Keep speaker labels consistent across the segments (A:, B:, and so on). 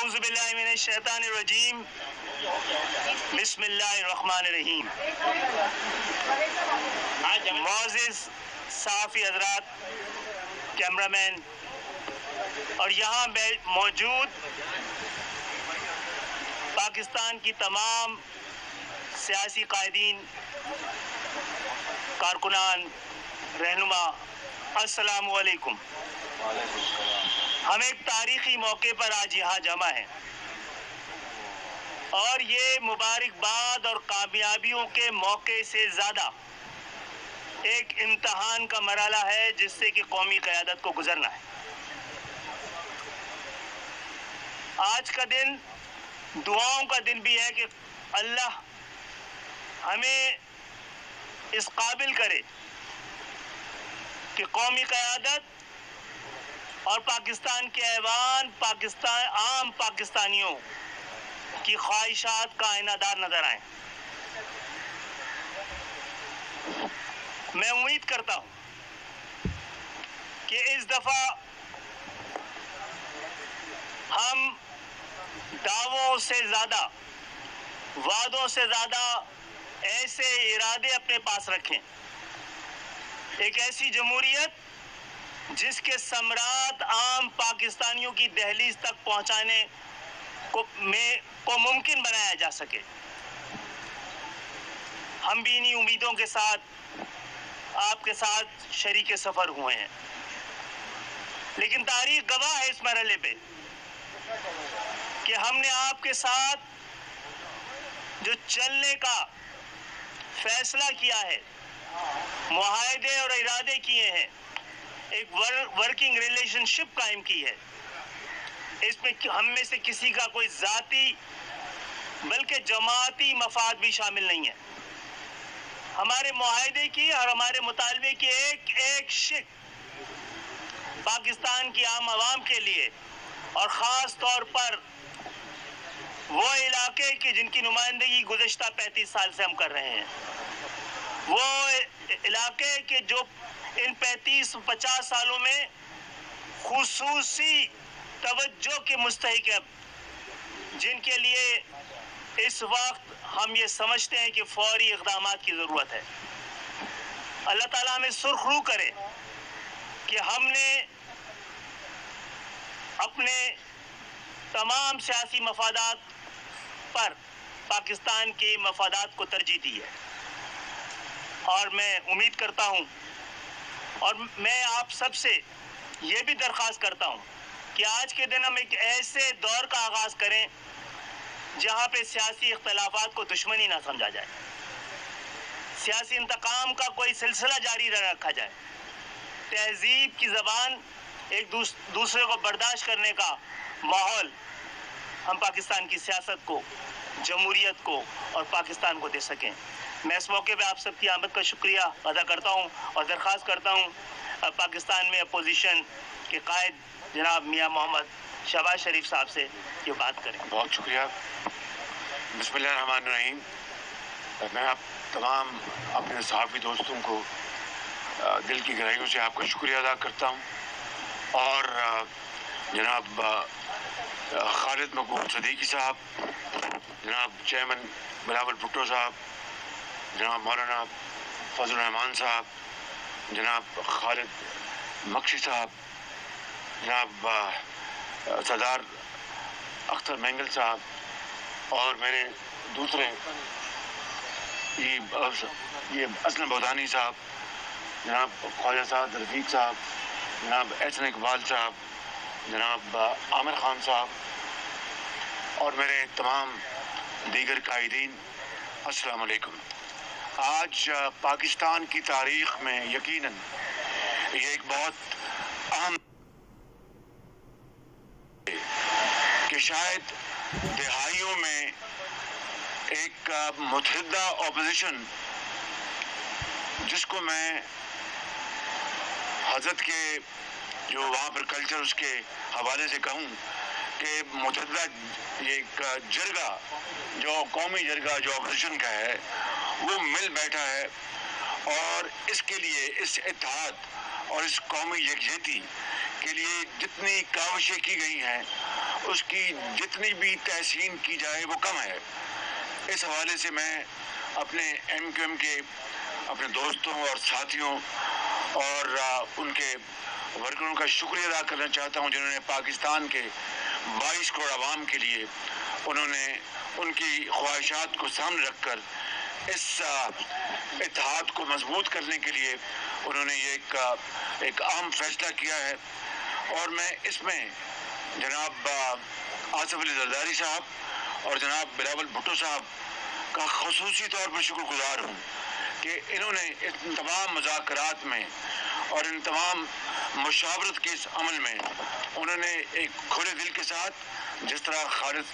A: اعوذ باللہ من الشیطان الرجیم بسم اللہ الرحمن الرحیم. معزز صحافی حضرات، کیمرہ مین اور یہاں موجود پاکستان کی تمام سیاسی قائدین، کارکنان، رہنما، السلام علیکم. ہم ایک تاریخی موقع پر آج یہاں جمع ہیں اور یہ مبارکباد اور کامیابیوں کے موقع سے زیادہ ایک امتحان کا مرحلہ ہے جس سے کہ قومی قیادت کو گزرنا ہے. آج کا دن دعاؤں کا دن بھی ہے کہ اللہ ہمیں اس قابل کرے کہ قومی قیادت اور پاکستان کے ایوان عام پاکستانیوں کی خواہشات کا آئینہ دار نظر آئیں. میں امید کرتا ہوں کہ اس دفعہ ہم دعووں سے زیادہ، وعدوں سے زیادہ ایسے ارادے اپنے پاس رکھیں، ایک ایسی جمہوریت جس کے ثمرات عام پاکستانیوں کی دہلیز تک پہنچانے کو ممکن بنایا جا سکے. ہم بھی انہی امیدوں کے ساتھ آپ کے ساتھ شریک سفر ہوئے ہیں، لیکن تاریخ گواہ ہے اس مرحلے پہ کہ ہم نے آپ کے ساتھ جو چلنے کا فیصلہ کیا ہے، معاہدے اور ارادے کیے ہیں، ایک ورکنگ ریلیشن شپ قائم کی ہے. اس میں ہم میں سے کسی کا کوئی ذاتی بلکہ جماعتی مفاد بھی شامل نہیں ہے. ہمارے معاہدے کی اور ہمارے مطالبے کی ایک ایک شق پاکستان کی عام عوام کے لیے اور خاص طور پر وہ علاقے کے جن کی نمائندگی گزشتہ 35 سال سے ہم کر رہے ہیں، وہ علاقے کے جو ان 35-50 سالوں میں خصوصی توجہ کے مستحق ہے، جن کے لیے اس وقت ہم یہ سمجھتے ہیں کہ فوری اقدامات کی ضرورت ہے. اللہ تعالیٰ ہمیں سرخ رو کرے کہ ہم نے اپنے تمام سیاسی مفادات پر پاکستان کے مفادات کو ترجیح دی ہے. اور میں امید کرتا ہوں اور میں آپ سب سے یہ بھی درخواست کرتا ہوں کہ آج کے دن ہم ایک ایسے دور کا آغاز کریں جہاں پہ سیاسی اختلافات کو دشمنی نہ سمجھا جائے، سیاسی انتقام کا کوئی سلسلہ جاری نہ رکھا جائے، تہذیب کی زبان ایک دوسرے کو برداشت کرنے کا ماحول ہم پاکستان کی سیاست کو، جمہوریت کو اور پاکستان کو دے سکیں. میں اس موقع پہ آپ سب کی آمد کا شکریہ ادا کرتا ہوں اور درخواست کرتا ہوں پاکستان میں اپوزیشن کے قائد جناب میاں محمد شہباز شریف صاحب سے یہ بات کریں.
B: بہت شکریہ. بسم اللہ الرحمن الرحیم. میں آپ تمام اپنے صحافی دوستوں کو دل کی گہرائیوں سے آپ کا شکریہ ادا کرتا ہوں، اور جناب خالد مقبول صدیقی صاحب، جناب چیئرمین بلاول بھٹو صاحب، جناب مولانا فضل الرحمان صاحب، جناب خالد مکشی صاحب، جناب سردار اختر مینگل صاحب، اور میرے دوسرے یہ اسلم بودانی صاحب، جناب خواجہ سعد رفیق صاحب، جناب احسن اقبال صاحب، جناب عامر خان صاحب، اور میرے تمام دیگر قائدین، السلام علیکم. آج پاکستان کی تاریخ میں یقیناً یہ ایک بہت اہم کہ شاید دہائیوں میں ایک متحدہ اپوزیشن، جس کو میں حضرت کے جو وہاں پر کلچر اس کے حوالے سے کہوں کہ متحدہ یہ ایک جرگہ، جو قومی جرگہ جو اپوزیشن کا ہے، وہ مل بیٹھا ہے اور اس کے لیے، اس اتحاد اور اس قومی یکجہتی کے لیے جتنی کاوشیں کی گئی ہیں اس کی جتنی بھی تحسین کی جائے وہ کم ہے۔ اس حوالے سے میں اپنے ایم کیو ایم کے اپنے دوستوں اور ساتھیوں اور ان کے ورکروں کا شکریہ ادا کرنا چاہتا ہوں، جنہوں نے پاکستان کے 22 کروڑ عوام کے لیے انہوں نے ان کی خواہشات کو سامنے رکھ کر اس اتحاد کو مضبوط کرنے کے لیے انہوں نے یہ ایک اہم فیصلہ کیا ہے۔ اور میں اس میں جناب آصف علی زرداری صاحب اور جناب بلاول بھٹو صاحب کا خصوصی طور پر شکر گزار ہوں کہ انہوں نے ان تمام مذاکرات میں اور ان تمام مشاورت کے اس عمل میں انہوں نے ایک کھلے دل کے ساتھ، جس طرح خالد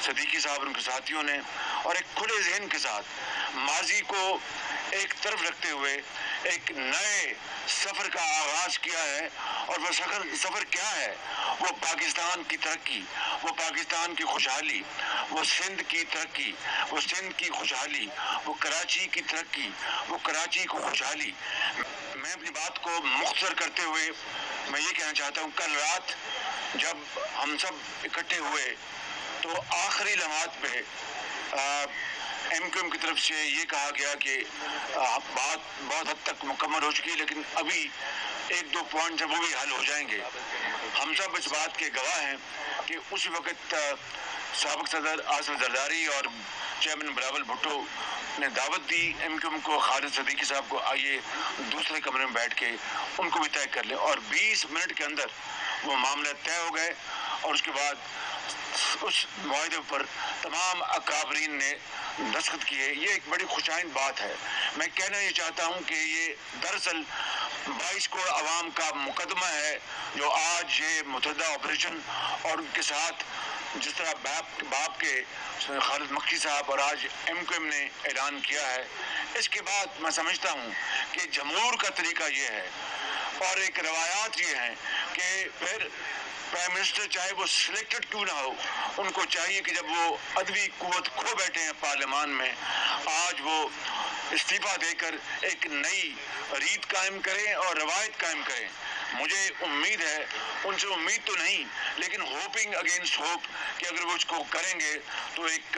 B: صدیقی صاحب اور ان کے ساتھیوں نے، اور ایک کھلے ذہن کے ساتھ ماضی کو ایک طرف رکھتے ہوئے ایک نئے سفر کا آغاز کیا ہے۔ اور وہ سفر کیا ہے؟ وہ پاکستان کی ترقی، وہ پاکستان کی خوشحالی، وہ سندھ کی ترقی، وہ سندھ کی خوشحالی، وہ کراچی کی ترقی، وہ کراچی کی خوشحالی۔ میں اپنی بات کو مختصر کرتے ہوئے میں یہ کہنا چاہتا ہوں، کل رات جب ہم سب اکٹھے ہوئے تو آخری لمحات پہ ایم کیو ایم کی طرف سے یہ کہا گیا کہ بات بہت حد تک مکمل ہو چکی ہے، لیکن ابھی ایک دو پوائنٹ ہیں وہ بھی حل ہو جائیں گے۔ ہم سب اس بات کے گواہ ہیں کہ اسی وقت سابق صدر آصف زرداری اور چیئرمین بلاول بھٹو نے دعوت دی ایم کیو ایم کو، خالد صدیقی صاحب کو، آئیے دوسرے کمرے میں بیٹھ کے ان کو بھی طے کر لیں، اور 20 منٹ کے اندر وہ معاملہ طے ہو گئے۔ اور اس کے بعد اس معاہدے پر تمام اکابرین نے دستخط کیے۔ یہ ایک بڑی خوشائند بات ہے۔ میں کہنا یہ چاہتا ہوں کہ یہ دراصل 22 کروڑ عوام کا مقدمہ ہے جو آج یہ متحدہ آپریشن اور ان کے ساتھ جس طرح باپ کے خالد مکی صاحب اور آج ایم کیو ایم نے اعلان کیا ہے، اس کے بعد میں سمجھتا ہوں کہ جمہور کا طریقہ یہ ہے اور ایک روایات یہ ہیں کہ پھر پرائم منسٹر چاہے وہ سلیکٹڈ کیوں نہ ہو، ان کو چاہیے کہ جب وہ عدوی قوت کھو بیٹھے ہیں پارلیمان میں، آج وہ استعفیٰ دے کر ایک نئی ریت قائم کریں اور روایت قائم کریں۔ مجھے امید ہے، ان سے امید تو نہیں لیکن ہوپنگ اگینسٹ ہوپ کہ اگر وہ اس کو کریں گے تو ایک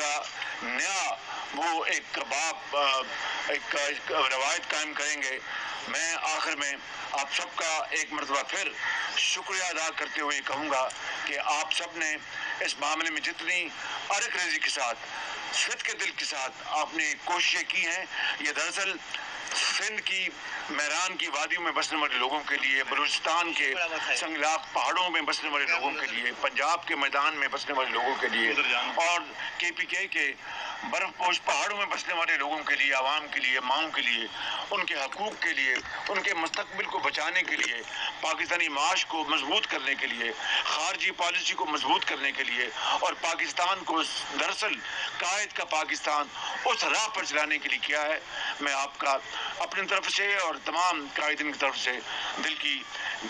B: نیا وہ ایک روایت قائم کریں گے۔ میں آخر میں آپ سب کا ایک مرتبہ پھر شکریہ ادا کرتے ہوئے کہوں گا کہ آپ سب نے اس معاملے میں جتنی ارق ریزی کے ساتھ، صدق کے دل کے ساتھ آپ نے کوششیں کی ہیں، یہ دراصل سندھ کی میران کی وادیوں میں بسنے والے لوگوں کے لیے، بلوچستان کے سنگلاخ پہاڑوں میں بسنے والے لوگوں کے لیے، پنجاب کے میدان میں بسنے والے لوگوں کے لیے، اور کے پی کے برف پوش پہاڑوں میں بسنے والے لوگوں کے لیے، عوام کے لیے، ماؤں کے لیے، ان کے حقوق کے لیے، ان کے مستقبل کو بچانے کے لیے، پاکستانی معاش کو مضبوط کرنے کے لیے، خارجی پالیسی کو مضبوط کرنے کے لیے، اور پاکستان کو دراصل قائد کا پاکستان اس راہ پر چلانے کے لیے کیا ہے۔ میں آپ کا اپنی طرف سے اور تمام قائدین کی طرف سے دل کی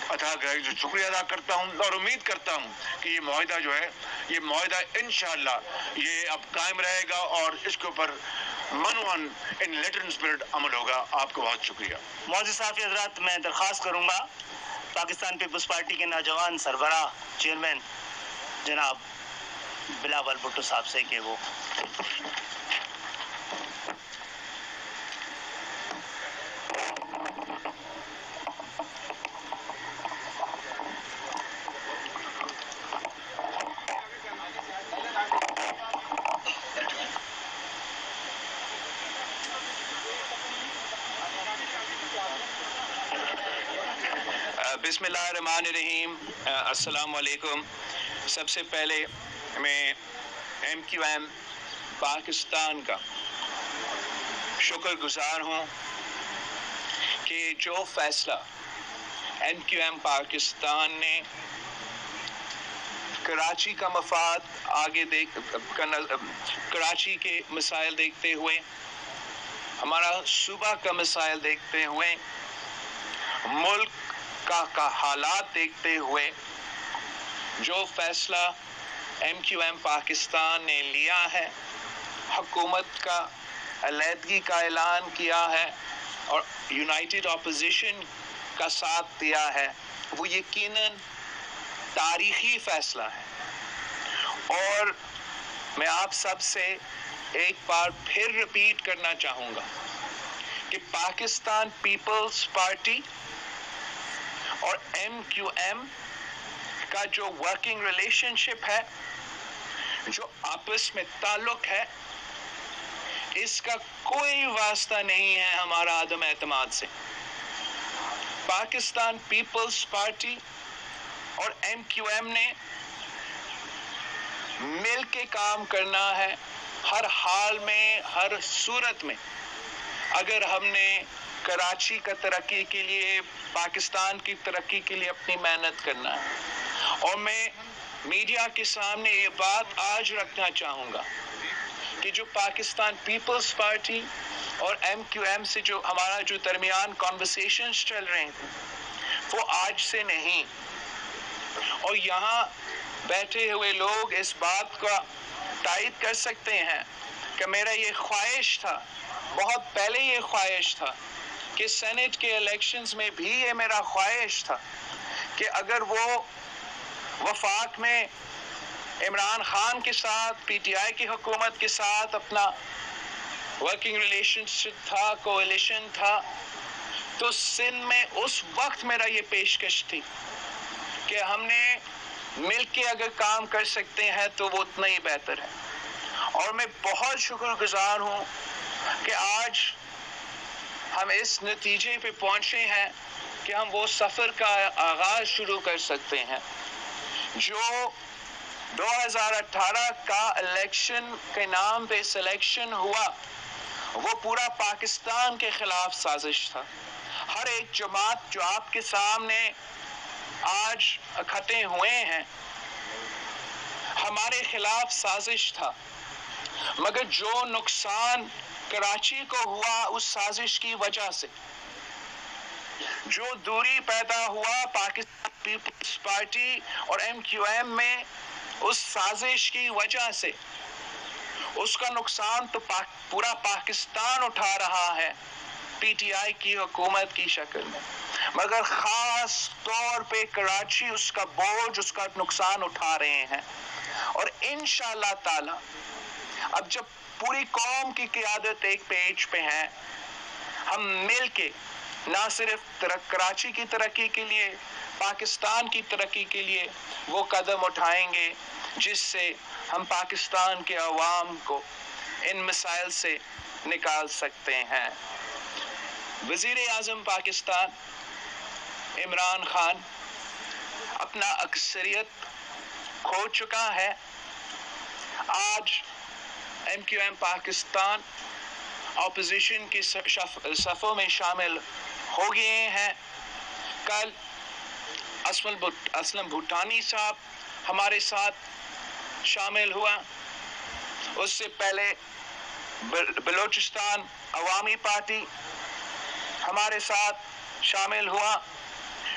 B: عطا گرائی سے شکریہ ادا کرتا ہوں، اور امید کرتا ہوں کہ یہ معاہدہ جو ہے، یہ معاہدہ انشاءاللہ یہ اب قائم رہے گا اور اس کے اوپر منوان ان لیٹر ان اسپرٹ عمل ہوگا۔ آپ کو بہت شکریہ۔
A: معزز صحافی حضرات، میں درخواست کروں گا پاکستان پیپلز پارٹی کے نوجوان سربراہ چیئرمین جناب بلاول بھٹو صاحب سے کہ وہ
C: بسم اللہ الرحمن الرحیم۔ السلام علیکم۔ سب سے پہلے میں ایم کیو ایم پاکستان کا شکر گزار ہوں کہ جو فیصلہ ایم کیو ایم پاکستان نے کراچی کا مفاد آگے کراچی کے مسائل دیکھتے ہوئے، ہمارا صوبہ کا مسائل دیکھتے ہوئے، ملک کا حالات دیکھتے ہوئے جو فیصلہ ایم کیو ایم پاکستان نے لیا ہے، حکومت کا علیحدگی کا اعلان کیا ہے اور یونائٹڈ اپوزیشن کا ساتھ دیا ہے، وہ یقیناً تاریخی فیصلہ ہے۔ اور میں آپ سب سے ایک بار پھر ریپیٹ کرنا چاہوں گا کہ پاکستان پیپلز پارٹی اور MQM کا جو ورکنگ ریلیشن شپ ہے، جو آپس میں تعلق ہے، اس کا کوئی واسطہ نہیں ہے ہمارا عدم اعتماد سے۔ پاکستان پیپلز پارٹی اور MQM نے مل کے کام کرنا ہے ہر حال میں، ہر صورت میں۔ اگر ہم نے کراچی کا ترقی کے لیے، پاکستان کی ترقی کے لیے اپنی محنت کرنا ہے، اور میں میڈیا کے سامنے یہ بات آج رکھنا چاہوں گا کہ جو پاکستان پیپلز پارٹی اور MQM سے جو ہمارا جو درمیان کانورسیشنز چل رہے ہیں وہ آج سے نہیں، اور یہاں بیٹھے ہوئے لوگ اس بات کا تائید کر سکتے ہیں کہ میرا یہ خواہش تھا، بہت پہلے یہ خواہش تھا کہ سینٹ کے الیکشنز میں بھی یہ میرا خواہش تھا کہ اگر وہ وفاق میں عمران خان کے ساتھ، PTI کی حکومت کے ساتھ اپنا ورکنگ ریلیشن تھا، کولیشن تھا، تو سندھ میں اس وقت میرا یہ پیشکش تھی کہ ہم نے مل کے اگر کام کر سکتے ہیں تو وہ اتنا ہی بہتر ہے۔ اور میں بہت شکر گزار ہوں کہ آج ہم اس نتیجے پہ پہنچے ہیں کہ ہم وہ سفر کا آغاز شروع کر سکتے ہیں جو 2018 کا الیکشن کے نام پہ سلیکشن ہوا، وہ پورا پاکستان کے خلاف سازش تھا۔ ہر ایک جماعت جو آپ کے سامنے آج اکٹھے ہوئے ہیں ہمارے خلاف سازش تھا، مگر جو نقصان کراچی کو ہوا اس سازش کی وجہ سے، جو دوری پیدا ہوا پاکستان پیپلز پارٹی اور MQM میں اس سازش کی وجہ سے، اس کا نقصان تو پورا پاکستان اٹھا رہا ہے PTI کی حکومت کی شکل میں، مگر خاص طور پہ کراچی اس کا بوجھ، اس کا نقصان اٹھا رہے ہیں۔ اور انشاءاللہ تعالی اب جب پوری قوم کی قیادت ایک پیج پہ ہے، ہم مل کے نہ صرف کراچی کی ترقی کے لیے، پاکستان کی ترقی کے لیے وہ قدم اٹھائیں گے جس سے ہم پاکستان کے عوام کو ان مسائل سے نکال سکتے ہیں۔ وزیر اعظم پاکستان عمران خان اپنا اکثریت کھو چکا ہے۔ آج MQM پاکستان اپوزیشن کی صفوں میں شامل ہو گئے ہیں۔ کل اسلم بھوٹانی صاحب ہمارے ساتھ شامل ہوا، اس سے پہلے بلوچستان عوامی پارٹی ہمارے ساتھ شامل ہوا،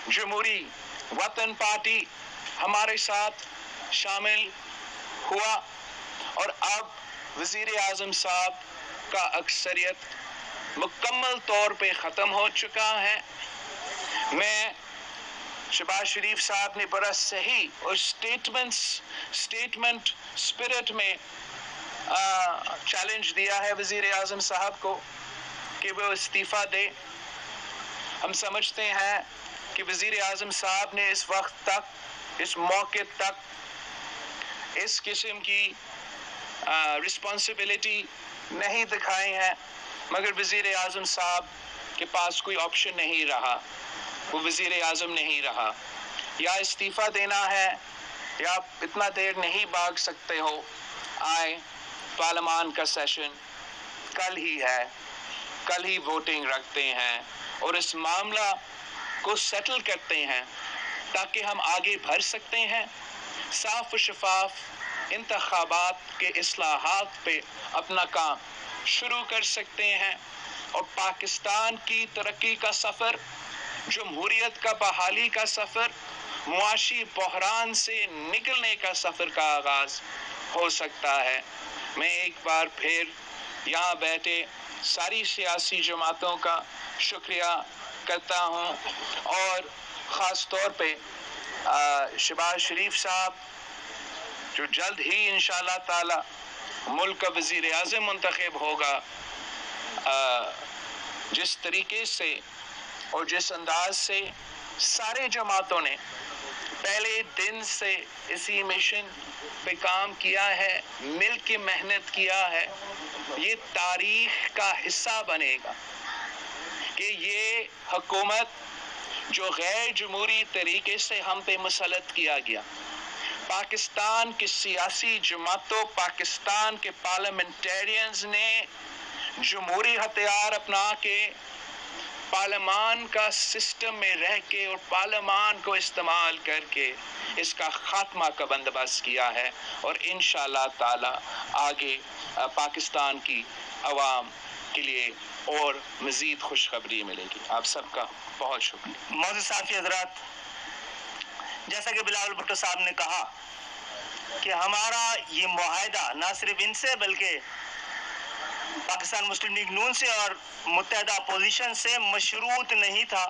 C: جمہوری وطن پارٹی ہمارے ساتھ شامل ہوا، اور اب وزیر اعظم صاحب کا اکثریت مکمل طور پہ ختم ہو چکا ہے۔ میں شہباز شریف صاحب نے بڑا صحیح اور اسٹیٹمنٹ اسپرٹ میں چیلنج دیا ہے وزیر اعظم صاحب کو کہ وہ استعفیٰ دے۔ ہم سمجھتے ہیں کہ وزیر اعظم صاحب نے اس وقت تک، اس موقع تک اس قسم کی رسپانسبلٹی نہیں دکھائی ہے، مگر وزیر اعظم صاحب کے پاس کوئی آپشن نہیں رہا، وہ وزیر اعظم نہیں رہا۔ یا استعفیٰ دینا ہے یا اتنا دیر نہیں بھاگ سکتے ہو، آئے پارلیمان کا سیشن کل ہی ہے، کل ہی ووٹنگ رکھتے ہیں اور اس معاملہ کو سیٹل کرتے ہیں تاکہ ہم آگے بڑھ سکتے ہیں، صاف و شفاف انتخابات کے اصلاحات پہ اپنا کام شروع کر سکتے ہیں، اور پاکستان کی ترقی کا سفر، جمہوریت کا بحالی کا سفر، معاشی بحران سے نکلنے کا سفر کا آغاز ہو سکتا ہے۔ میں ایک بار پھر یہاں بیٹھے ساری سیاسی جماعتوں کا شکریہ کرتا ہوں، اور خاص طور پہ شہباز شریف صاحب جو جلد ہی انشاءاللہ تعالی ملک کا وزیر اعظم منتخب ہوگا، جس طریقے سے اور جس انداز سے سارے جماعتوں نے پہلے دن سے اسی مشن پہ کام کیا ہے، مل کے محنت کیا ہے، یہ تاریخ کا حصہ بنے گا کہ یہ حکومت جو غیر جمہوری طریقے سے ہم پہ مسلط کیا گیا، پاکستان کی سیاسی جماعتوں، پاکستان کے پارلیمنٹیرینز نے جمہوری ہتھیار اپنا کے پارلیمان کا سسٹم میں رہ کے اور پارلیمان کو استعمال کر کے اس کا خاتمہ کا بندوبست کیا ہے، اور انشاءاللہ تعالی آگے پاکستان کی عوام کے لیے اور مزید خوشخبری ملے گی۔ آپ سب کا بہت شکریہ۔
A: معزز صحافی حضرات، جیسا کہ بلاول بھٹو صاحب نے کہا کہ ہمارا یہ معاہدہ نہ صرف ان سے بلکہ پاکستان مسلم لیگ نون سے اور متحدہ اپوزیشن سے مشروط نہیں تھا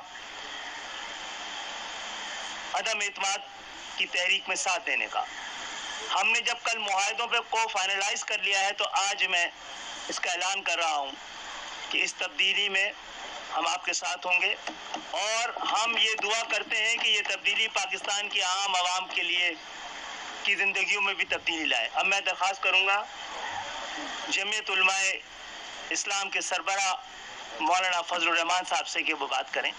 A: عدم اعتماد کی تحریک میں ساتھ دینے کا۔ ہم نے جب کل معاہدوں پہ کو فائنلائز کر لیا ہے تو آج میں اس کا اعلان کر رہا ہوں کہ اس تبدیلی میں ہم آپ کے ساتھ ہوں گے، اور ہم یہ دعا کرتے ہیں کہ یہ تبدیلی پاکستان کی عام عوام کے لیے کی زندگیوں میں بھی تبدیلی لائے۔ اب میں درخواست کروں گا جمعیت علماء اسلام کے سربراہ مولانا فضل الرحمان صاحب سے کہ وہ بات کریں۔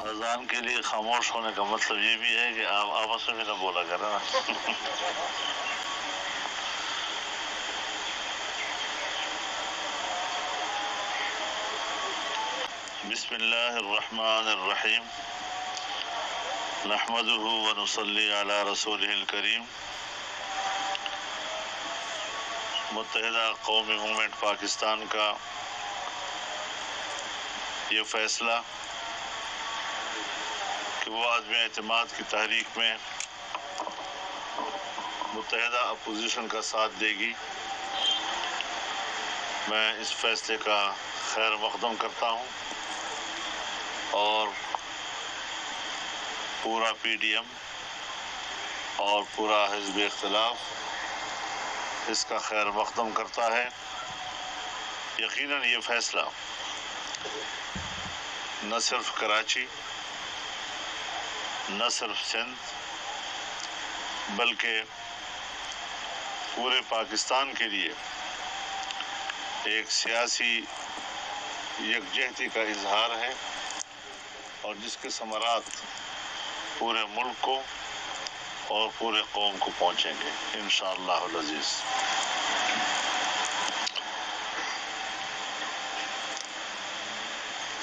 D: اذان کے لیے خاموش ہونے کا مطلب یہ بھی ہے کہ آپ آپس میں بھی نہ بولا کریں نا۔ بسم اللہ الرحمن الرحیم، نحمده ونصلی علی رسولہ الکریم۔ متحدہ قومی موومنٹ پاکستان کا یہ فیصلہ کہ وہ عدم اعتماد کی تحریک میں متحدہ اپوزیشن کا ساتھ دے گی، میں اس فیصلے کا خیر مقدم کرتا ہوں اور پورا پی ڈی ایم اور پورا حزب اختلاف اس کا خیر مقدم کرتا ہے۔ یقیناً یہ فیصلہ نہ صرف کراچی، نہ صرف سندھ، بلکہ پورے پاکستان کے لیے ایک سیاسی یکجہتی کا اظہار ہے، اور جس کے ثمرات پورے ملک کو اور پورے قوم کو پہنچیں گے انشاءاللہ العزیز۔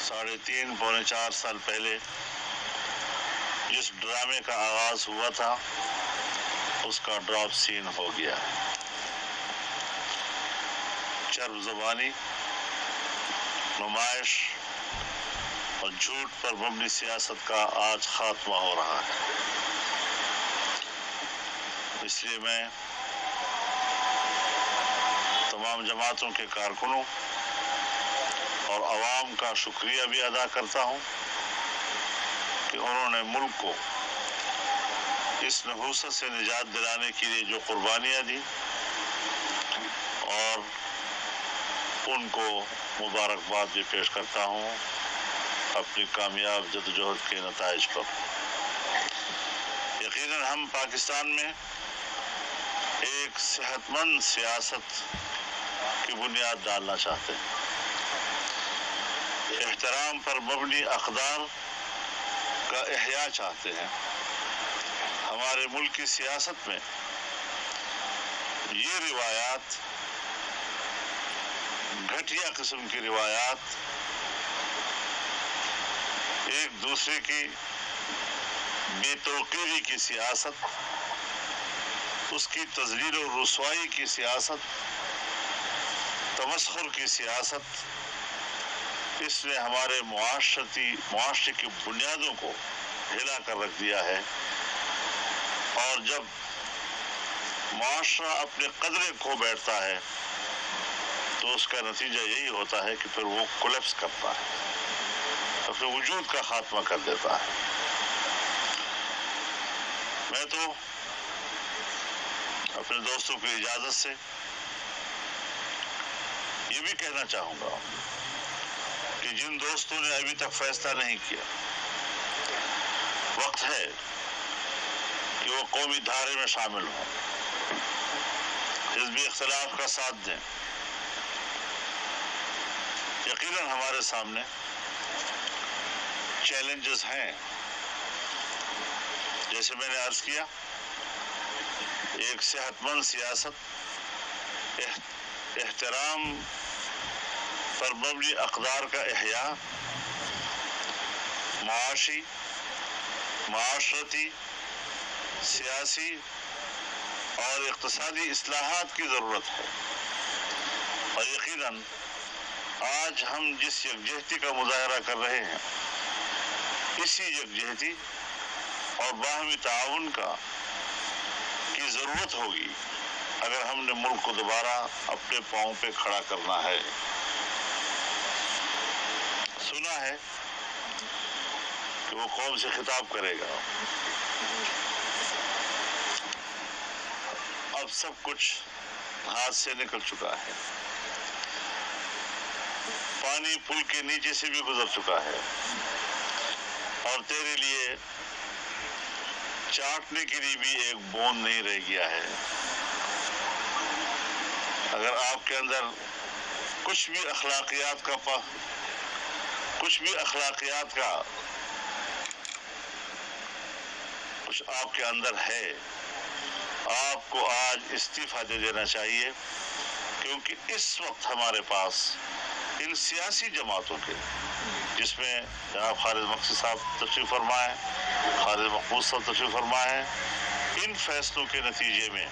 D: ساڑھے تین پونے 4 سال پہلے جس ڈرامے کا آغاز ہوا تھا اس کا ڈراپ سین ہو گیا ہے۔ چرب زبانی، نمائش اور جھوٹ پر مبنی سیاست کا آج خاتمہ ہو رہا ہے۔ اس لیے میں تمام جماعتوں کے کارکنوں اور عوام کا شکریہ بھی ادا کرتا ہوں کہ انہوں نے ملک کو اس نحوست سے نجات دلانے کے لیے جو قربانیاں دی، اور ان کو مبارکباد بھی پیش کرتا ہوں اپنی کامیاب جدوجہد کے نتائج پر۔ یقیناً ہم پاکستان میں ایک صحت مند سیاست کی بنیاد ڈالنا چاہتے ہیں، احترام پر مبنی اقدار کا احیاء چاہتے ہیں۔ ہمارے ملک کی سیاست میں یہ روایات، گھٹیا قسم کی روایات، ایک دوسرے کی بے توقیری کی سیاست، اس کی تذلیل و رسوائی کی سیاست، تمسخر کی سیاست، اس نے ہمارے معاشرے کی بنیادوں کو ہلا کر رکھ دیا ہے، اور جب معاشرہ اپنے قدرے کھو بیٹھتا ہے تو اس کا نتیجہ یہی ہوتا ہے کہ پھر وہ کولیپس کرتا ہے، اپنے وجود کا خاتمہ کر دیتا ہے۔ میں تو اپنے دوستوں کی اجازت سے یہ بھی کہنا چاہوں گا کہ جن دوستوں نے ابھی تک فیصلہ نہیں کیا، وقت ہے کہ وہ قومی دھارے میں شامل ہوں، حزبی اختلاف کا ساتھ دیں۔ یقیناً ہمارے سامنے چیلنجز ہیں، جیسے میں نے عرض کیا، ایک صحت مند سیاست، احترام پر مبنی اقدار کا احیاء، معاشی، معاشرتی، سیاسی اور اقتصادی اصلاحات کی ضرورت ہے۔ اور یقیناً آج ہم جس یکجہتی کا مظاہرہ کر رہے ہیں، اسی یکجہتی اور باہمی تعاون کی ضرورت ہوگی اگر ہم نے ملک کو دوبارہ اپنے پاؤں پہ کھڑا کرنا ہے۔ سنا ہے کہ وہ قوم سے خطاب کرے گا۔ اب سب کچھ ہاتھ سے نکل چکا ہے، پانی پل کے نیچے سے بھی گزر چکا ہے، اور تیرے لیے چاٹنے کے لیے بھی ایک بوند نہیں رہ گیا ہے۔ اگر آپ کے اندر کچھ بھی اخلاقیات کچھ آپ کے اندر ہے، آپ کو آج استعفیٰ دے دینا چاہیے، کیونکہ اس وقت ہمارے پاس ان سیاسی جماعتوں کے، جس میں جناب خالد مقصد صاحب تشریف فرما ہے، خالد محفوظ صاحب تشریف فرما ہے، ان فیصلوں کے نتیجے میں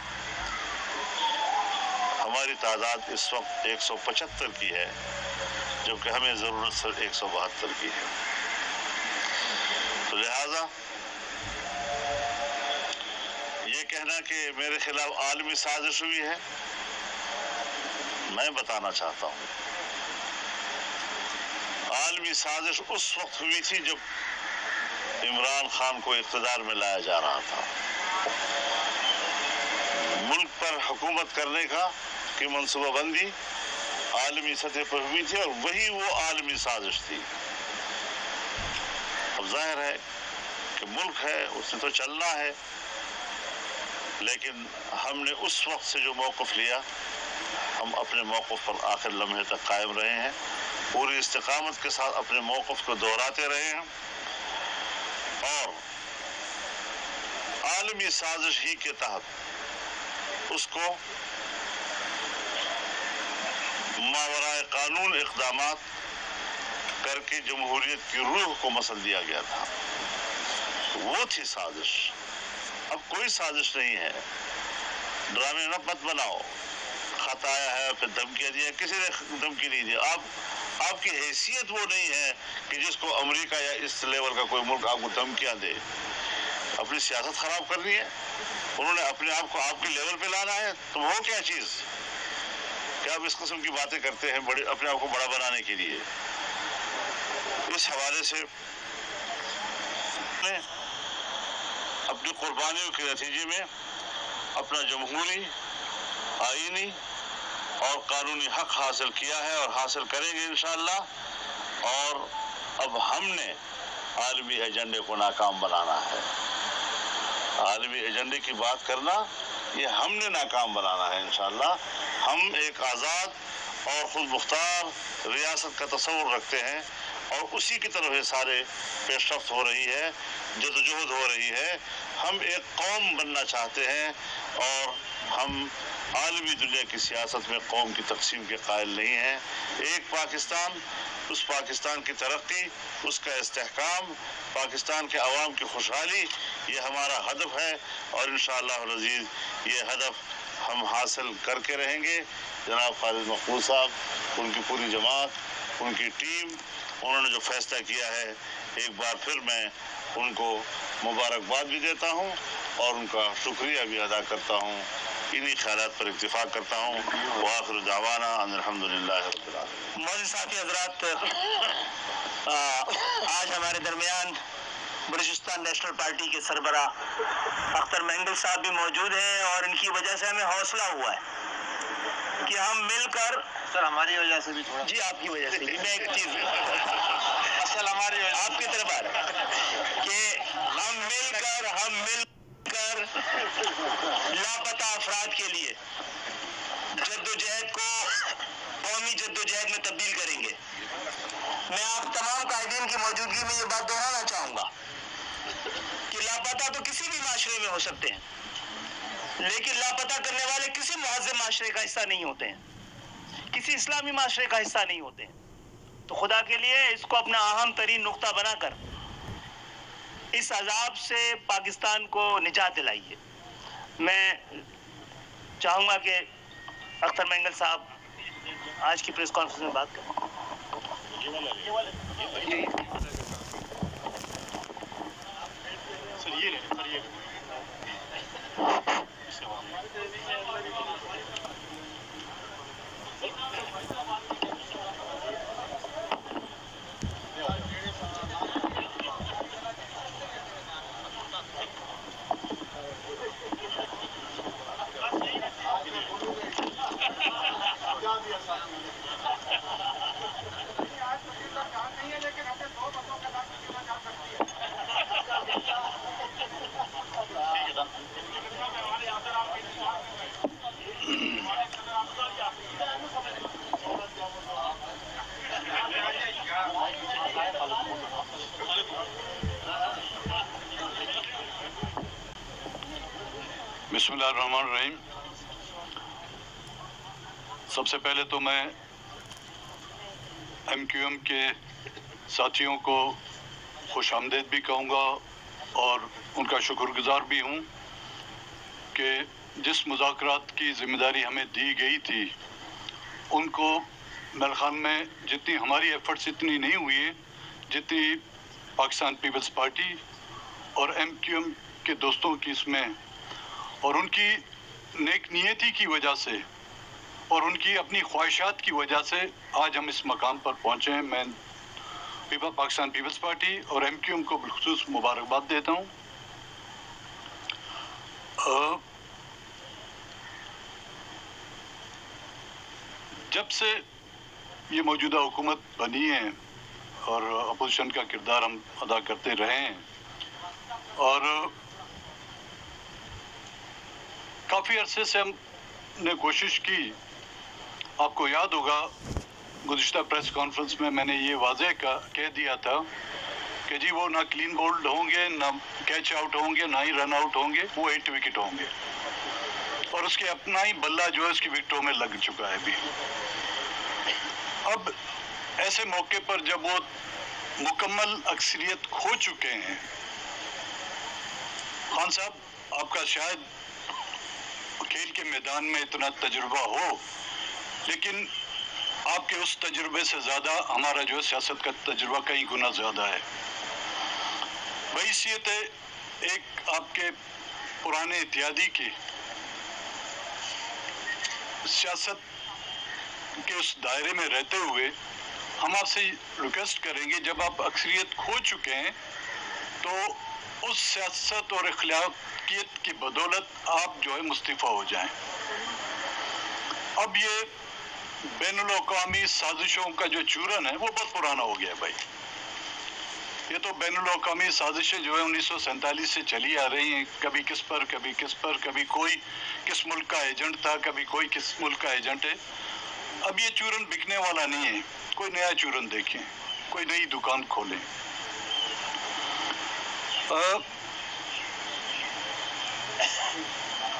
D: ہماری تعداد اس وقت 175 کی ہے، جبکہ ہمیں ضرورت صرف 172 کی ہے۔ تو لہذا یہ کہنا کہ میرے خلاف عالمی سازش ہوئی ہے، میں بتانا چاہتا ہوں عالمی سازش اس وقت ہوئی تھی جب عمران خان کو اقتدار میں لایا جا رہا تھا۔ ملک پر حکومت کرنے کی منصوبہ بندی عالمی سطح پر ہوئی تھی، اور وہی وہ عالمی سازش تھی۔ اب ظاہر ہے کہ ملک ہے، اس نے تو چلنا ہے، لیکن ہم نے اس وقت سے جو موقف لیا، ہم اپنے موقف پر آخر لمحے تک قائم رہے ہیں، پوری استقامت کے ساتھ اپنے موقف کو دہراتے رہے ہیں، اور عالمی سازش ہی کے تحت اس کو ماورائے قانون اقدامات کر کے جمہوریت کی روح کو مسل دیا گیا تھا۔ وہ تھی سازش، اب کوئی سازش نہیں ہے۔ ڈرامے نہ مت بناؤ، خط آیا ہے پھر دھمکیاں دیا، کسی نے دھمکی نہیں دی۔ آپ کی حیثیت وہ نہیں ہے کہ جس کو امریکہ یا اس لیول کا کوئی ملک آپ کو دھمکیاں دے۔ اپنی سیاست خراب کرنی ہے، انہوں نے اپنے آپ کو آپ کے لیول پہ لانا ہے، تو وہ کیا چیز کہ آپ اس قسم کی باتیں کرتے ہیں اپنے آپ کو بڑا بنانے کے لیے۔ اس حوالے سے اپنی قربانیوں کے نتیجے میں اپنا جمہوری، آئینی اور قانونی حق حاصل کیا ہے، اور حاصل کریں گے انشاءاللہ۔ اور اب ہم نے عالمی ایجنڈے کو ناکام بنانا ہے۔ عالمی ایجنڈے کی بات کرنا، یہ ہم نے ناکام بنانا ہے انشاءاللہ۔ ہم ایک آزاد اور خود مختار ریاست کا تصور رکھتے ہیں، اور اسی کی طرف یہ سارے پیش رفت ہو رہی ہے، جدوجہد ہو رہی ہے۔ ہم ایک قوم بننا چاہتے ہیں، اور ہم عالمی دنیا کی سیاست میں قوم کی تقسیم کے قائل نہیں ہیں۔ ایک پاکستان، اس پاکستان کی ترقی، اس کا استحکام، پاکستان کے عوام کی خوشحالی، یہ ہمارا ہدف ہے، اور انشاءاللہ العزیز یہ ہدف ہم حاصل کر کے رہیں گے۔ جناب خالد محفوظ صاحب، ان کی پوری جماعت، ان کی ٹیم، انہوں نے جو فیصلہ کیا ہے، ایک بار پھر میں ان کو مبارکباد بھی دیتا ہوں اور ان کا شکریہ بھی ادا کرتا ہوں۔ انہی خیالات پر اتفاق کرتا ہوں. وآخر دعوانا ان الحمدللہ رب العالمین.
A: معزز ساتھی حضرات، آج ہمارے درمیان بلوچستان نیشنل پارٹی کے سربراہ اختر مینگل صاحب بھی موجود ہیں، اور ان کی وجہ سے ہمیں حوصلہ ہوا ہے کہ ہم مل کر.
C: سر ہماری وجہ سے بھی تھوڑا.
A: جی آپ کی وجہ سے بھی. میں ایک چیز
C: اصل ہماری وجہ
A: آپ کی طرف آ رہا ہے کہ ہم مل کر لاپتہ افراد کے لیے جدوجہد کو قومی جدوجہد میں تبدیل کریں گے. میں آپ تمام قائدین کی موجودگی میں یہ بات دہرانا چاہوں گا کہ لاپتہ تو کسی بھی معاشرے میں ہو سکتے ہیں، لیکن لاپتہ کرنے والے کسی مہذب معاشرے کا حصہ نہیں ہوتے ہیں، کسی اسلامی معاشرے کا حصہ نہیں ہوتے ہیں. تو خدا کے لیے اس کو اپنا اہم ترین نقطہ بنا کر اس عذاب سے پاکستان کو نجات دلائیے. میں چاہوں گا کہ اختر مینگل صاحب آج کی پریس کانفرنس میں بات کریں.
E: بسم اللہ الرحمن الرحیم. سب سے پہلے تو میں ایم کیو ایم کے ساتھیوں کو خوش آمدید بھی کہوں گا اور ان کا شکر گزار بھی ہوں کہ جس مذاکرات کی ذمہ داری ہمیں دی گئی تھی ان کو میرے خیال میں جتنی ہماری ایفرٹس اتنی نہیں ہوئی جتنی پاکستان پیپلز پارٹی اور ایم کیو ایم کے دوستوں کی اس میں اور ان کی نیک نیتی کی وجہ سے اور ان کی اپنی خواہشات کی وجہ سے آج ہم اس مقام پر پہنچے ہیں. میں پاکستان پیپلز پارٹی اور ایم کیو ایم کو بالخصوص مبارکباد دیتا ہوں. جب سے یہ موجودہ حکومت بنی ہے اور اپوزیشن کا کردار ہم ادا کرتے رہے ہیں اور کافی عرصے سے ہم نے کوشش کی. آپ کو یاد ہوگا گزشتہ پریس کانفرنس میں میں نے یہ واضح کہہ دیا تھا کہ جی وہ نہ کلین بولڈ ہوں گے، نہ کیچ آؤٹ ہوں گے، نہ ہی رن آؤٹ ہوں گے، وہ 8 وکٹ ہوں گے اور اس کے اپنا ہی بلہ جو ہے اس کی وکٹوں میں لگ چکا ہے ابھی. اب ایسے موقع پر جب وہ مکمل اکثریت کھو چکے ہیں، خان صاحب آپ کا شاید کھیل کے میدان میں اتنا تجربہ ہو، لیکن آپ کے اس تجربے سے زیادہ ہمارا جو ہے سیاست کا تجربہ کئی گنا زیادہ ہے. بحیثیت ایک آپ کے پرانے اتحادی کی سیاست کے اس دائرے میں رہتے ہوئے ہم آپ سے ریکویسٹ کریں گے جب آپ اکثریت کھو چکے ہیں تو اس سیاست اور اخلاقیت کی بدولت آپ جو ہے مستعفی ہو جائیں. اب یہ بین الاقوامی سازشوں کا جو چورن ہے وہ بہت پرانا ہو گیا ہے بھائی. یہ تو بین الاقوامی سازشیں جو ہے 1947 سے چلی آ رہی ہیں، کبھی کس پر کبھی کس پر، کبھی کوئی کس ملک کا ایجنٹ تھا، کبھی کوئی کس ملک کا ایجنٹ ہے. اب یہ چورن بکنے والا نہیں ہے. کوئی نیا چورن دیکھیں، کوئی نئی دکان کھولیں.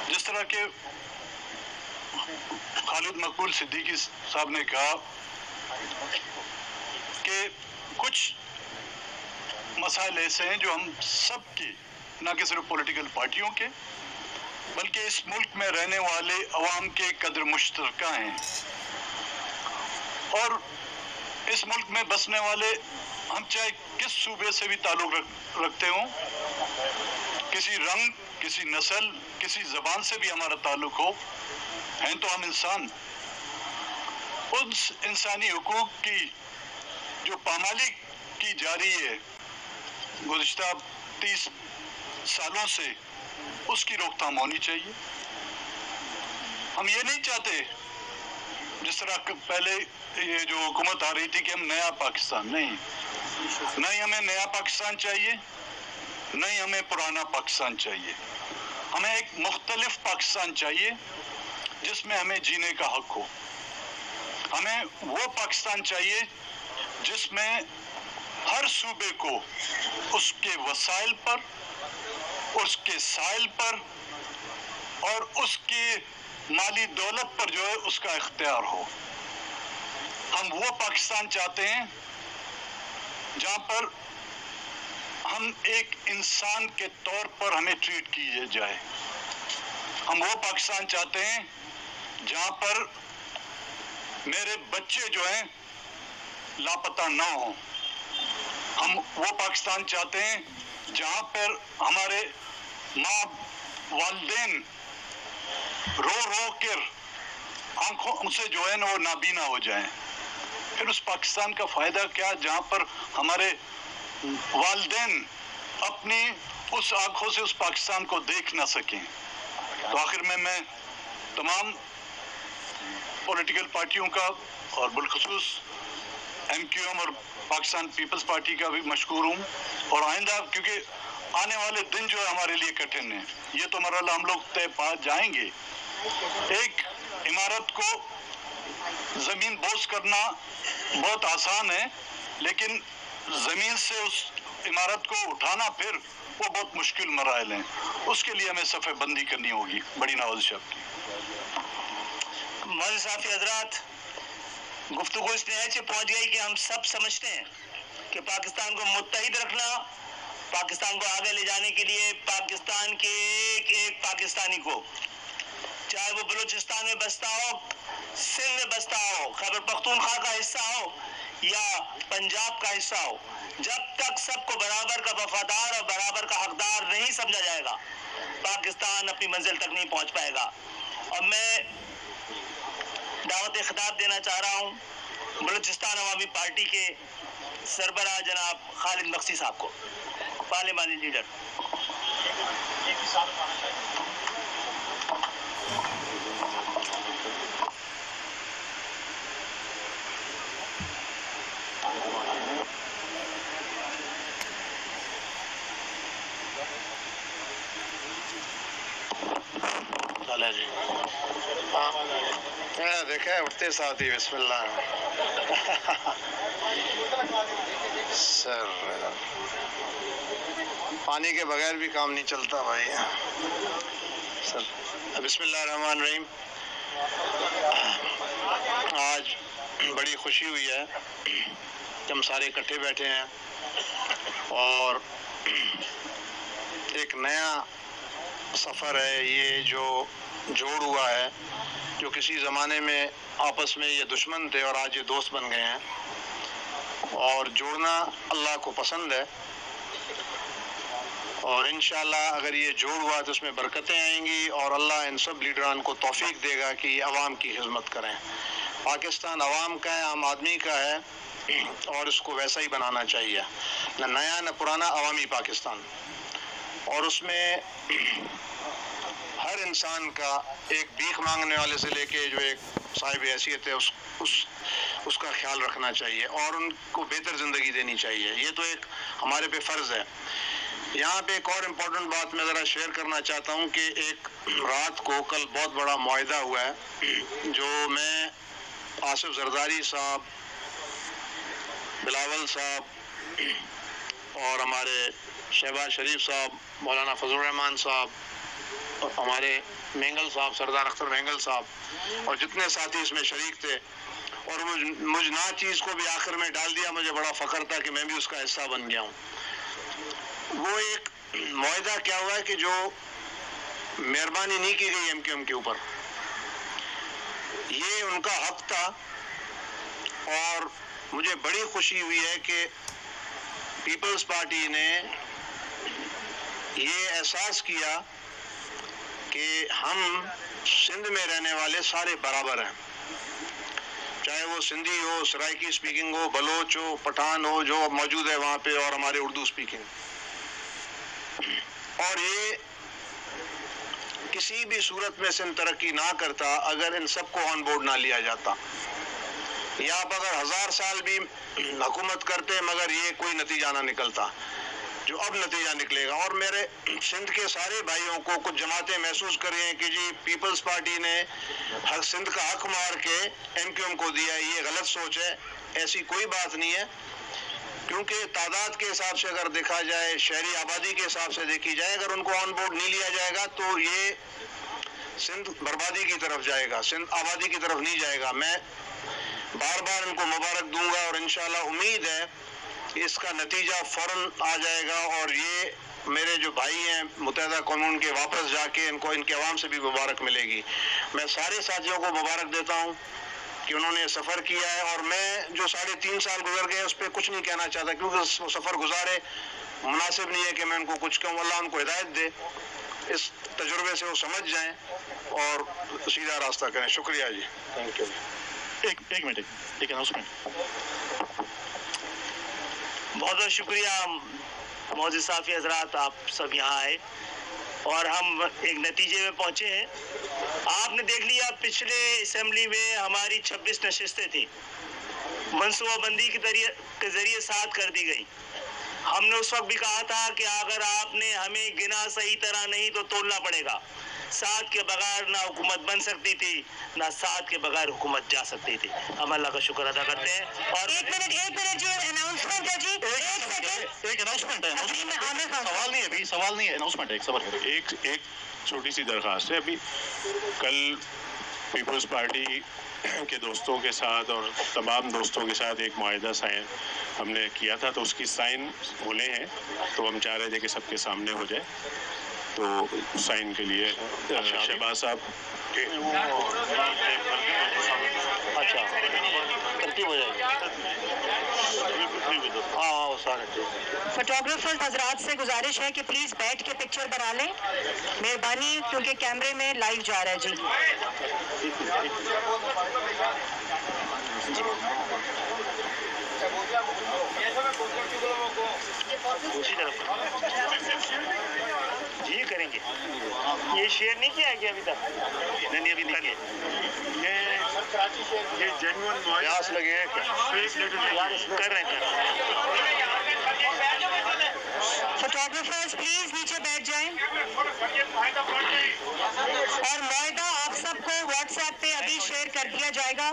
E: جس طرح کہ خالد مقبول صدیقی صاحب نے کہا کہ کچھ مسائل ایسے ہیں جو ہم سب کی، نہ کہ صرف پولیٹیکل پارٹیوں کے بلکہ اس ملک میں رہنے والے عوام کے قدر مشترکہ ہیں، اور اس ملک میں بسنے والے ہم چاہے کس صوبے سے بھی تعلق رکھتے ہوں، کسی رنگ، کسی نسل، کسی زبان سے بھی ہمارا تعلق ہو، ہیں تو ہم انسان. اس انسانی حقوق کی جو پامالی کی جا رہی ہے گزشتہ 30 سالوں سے، اس کی روک تھام ہونی چاہیے. ہم یہ نہیں چاہتے جس طرح پہلے یہ جو حکومت آ رہی تھی کہ ہم نیا پاکستان، نہیں ہمیں نیا پاکستان چاہیے، نہیں ہمیں پرانا پاکستان چاہیے. ہمیں ایک مختلف پاکستان چاہیے جس میں ہمیں جینے کا حق ہو. ہمیں وہ پاکستان چاہیے جس میں ہر صوبے کو اس کے وسائل پر، اس کے سائل پر اور اس کی مالی دولت پر جو ہے اس کا اختیار ہو. ہم وہ پاکستان چاہتے ہیں جہاں پر ہم ایک انسان کے طور پر ہمیں ٹریٹ کیے جائے. ہم وہ پاکستان چاہتے ہیں جہاں پر میرے بچے جو ہیں لاپتہ نہ ہوں. ہم وہ پاکستان چاہتے ہیں جہاں پر ہمارے ماں والدین رو رو کر آنکھوں سے جو ہے نا وہ نابینا ہو جائیں. پھر اس پاکستان کا فائدہ کیا جہاں پر ہمارے والدین اپنی اس آنکھوں سے اس پاکستان کو دیکھ نہ سکیں. تو آخر میں تمام پولیٹیکل پارٹیوں کا اور بالخصوص MQM اور پاکستان پیپلز پارٹی کا بھی مشکور ہوں. اور آئندہ کیونکہ آنے والے دن جو ہے ہمارے لیے کٹھن ہیں، یہ تو مرحلہ ہم لوگ طے پا جائیں گے. ایک عمارت کو زمین بوس کرنا بہت آسان ہے، لیکن زمین سے اس عمارت کو اٹھانا پھر وہ بہت مشکل مراحل ہیں. اس کے لیے ہمیں صفحہ بندی کرنی ہوگی. بڑی نوازش آپ کی.
A: معزز صحافی حضرات، گفتگو اس نہایت سے پہنچ گئی کہ ہم سب سمجھتے ہیں کہ پاکستان کو متحد رکھنا، پاکستان کو آگے لے جانے کے لیے پاکستان کے ایک ایک پاکستانی کو، چاہے وہ بلوچستان میں بستا ہو، سندھ میں بستا ہو، خیبر پختونخوا کا حصہ ہو یا پنجاب کا حصہ ہو، جب تک سب کو برابر کا وفادار اور برابر کا حقدار نہیں سمجھا جائے گا، پاکستان اپنی منزل تک نہیں پہنچ پائے گا. اور میں دعوت خطاب دینا چاہ رہا ہوں بلوچستان عوامی پارٹی کے سربراہ جناب خالد مقصی صاحب کو، پارلیمانی لیڈر.
F: جی دیکھیں اٹھتے ساتھ ہی بسم اللہ. سر پانی کے بغیر بھی کام نہیں چلتا بھائی. سر بسم اللہ الرحمن الرحیم. آج بڑی خوشی ہوئی ہے کہ ہم سارے اکٹھے بیٹھے ہیں اور ایک نیا سفر ہے یہ جو جوڑ ہوا ہے، جو کسی زمانے میں آپس میں یہ دشمن تھے اور آج یہ دوست بن گئے ہیں. اور جوڑنا اللہ کو پسند ہے اور انشاءاللہ اگر یہ جوڑ ہوا تو اس میں برکتیں آئیں گی اور اللہ ان سب لیڈران کو توفیق دے گا کہ یہ عوام کی خدمت کریں. پاکستان عوام کا ہے، عام آدمی کا ہے اور اس کو ویسا ہی بنانا چاہیے، نہ نیا نہ پرانا، عوامی پاکستان. اور اس میں ہر انسان کا ایک بھیک مانگنے والے سے لے کے جو ایک صاحب حیثیت ہے اس کا خیال رکھنا چاہیے اور ان کو بہتر زندگی دینی چاہیے. یہ تو ایک ہمارے پہ فرض ہے. یہاں پہ ایک اور امپورٹنٹ بات میں ذرا شیئر کرنا چاہتا ہوں کہ ایک رات کو کل بہت بڑا معاہدہ ہوا ہے جو میں آصف زرداری صاحب، بلاول صاحب اور ہمارے شہباز شریف صاحب، مولانا فضل الرحمان صاحب اور ہمارے مینگل صاحب، سردار اختر مینگل صاحب اور جتنے ساتھی اس میں شریک تھے، اور مجھ نا چیز کو بھی آخر میں ڈال دیا. مجھے بڑا فخر تھا کہ میں بھی اس کا حصہ بن گیا ہوں. وہ ایک معاہدہ کیا ہوا ہے کہ جو مہربانی نہیں کی گئی MQM کے اوپر، یہ ان کا حق تھا. اور مجھے بڑی خوشی ہوئی ہے کہ پیپلز پارٹی نے یہ احساس کیا کہ ہم سندھ میں رہنے والے سارے برابر ہیں، چاہے وہ سندھی ہو، سرائکی اسپیکنگ ہو، بلوچ ہو، پٹھان ہو، جو موجود ہے وہاں پہ، اور ہمارے اردو اسپیکنگ. اور یہ کسی بھی صورت میں سندھ ترقی نہ کرتا اگر ان سب کو آن بورڈ نہ لیا جاتا. یا آپ اگر 1000 سال بھی حکومت کرتے مگر یہ کوئی نتیجہ نہ نکلتا جو اب نتیجہ نکلے گا. اور میرے سندھ کے سارے بھائیوں کو کچھ جماعتیں محسوس کر رہی ہیں کہ جی پیپلز پارٹی نے سندھ کا حق مار کے MQM کو دیا، یہ غلط سوچ ہے. ایسی کوئی بات نہیں ہے، کیونکہ تعداد کے حساب سے اگر دیکھا جائے، شہری آبادی کے حساب سے دیکھی جائے، اگر ان کو آن بورڈ نہیں لیا جائے گا تو یہ سندھ بربادی کی طرف جائے گا، سندھ آبادی کی طرف نہیں جائے گا. میں بار بار ان کو مبارک دوں گا اور انشاءاللہ امید ہے کہ اس کا نتیجہ فوراً آ جائے گا. اور یہ میرے جو بھائی ہیں متحدہ قوموں کے واپس جا کے ان کے عوام سے بھی مبارک ملے گی. میں سارے ساتھیوں کو مبارک دیتا ہوں کہ انہوں نے سفر کیا ہے، اور میں جو 3.5 سال گزر گئے اس پہ کچھ نہیں کہنا چاہتا، کیونکہ وہ سفر گزارے، مناسب نہیں ہے کہ میں ان کو کچھ کہوں. اللہ ان کو ہدایت دے، اس تجربے سے وہ سمجھ جائیں اور سیدھا راستہ کریں. شکریہ جی. Thank you.
D: ایک منٹ، ایک اناؤنسمنٹ.
A: بہت بہت شکریہ معزز صحافی حضرات، آپ سب یہاں آئے اور ہم ایک نتیجے میں پہنچے ہیں. آپ نے دیکھ لیا پچھلے اسمبلی میں ہماری 26 نشستیں تھیں، منصوبہ بندی کے ذریعے 7 کر دی گئی. ہم نے اس وقت بھی کہا تھا کہ اگر آپ نے ہمیں گنا صحیح طرح نہیں تو تولنا پڑے گا. 7 کے بغیر نہ حکومت بن سکتی تھی، نہ 7 کے بغیر حکومت جا سکتی تھی. ہم اللہ کا شکر ادا کرتے ہیں. اور
G: ایک منٹ جو اناؤنسمنٹ ہے جی،
D: ایک اناؤنسمنٹ ہے، سوال نہیں ہے ابھی، سوال نہیں ہے، اناؤنسمنٹ ہے. ایک صبر کریں. ایک چھوٹی سی درخواست ہے. ابھی کل پیپلز پارٹی کے دوستوں کے ساتھ اور تمام دوستوں کے ساتھ ایک معاہدہ سائن ہم نے کیا تھا، تو اس کی سائن ہونے ہیں، تو ہم چاہ رہے تھے کہ سب کے سامنے ہو جائے. تو سائن کے لیے شہباز صاحب
F: اچھا ترتیب ہو جائے گی. ہاں وہ سارے
G: فوٹوگرافر حضرات سے گزارش ہے کہ پلیز بیٹھ کے پکچر بنا لیں، مہربانی، کیونکہ کیمرے میں لائیو جا رہا ہے. جی
A: دوسری طرف جی کریں گے. یہ شیئر نہیں کیا ہے کہ ابھی تک؟ نہیں ابھی نہیں کیا. یہ جینوئن
F: پیاس لگے ہیں کیا؟
A: کر رہے ہیں.
G: فوٹوگرافرز پلیز نیچے بیٹھ جائیں. اور معاہدہ آپ سب کو واٹس ایپ پہ ابھی شیئر کر دیا جائے گا،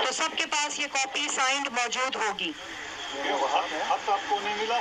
G: تو سب کے پاس یہ کاپی سائنڈ موجود ہوگی.
D: آپ کو نہیں ملا؟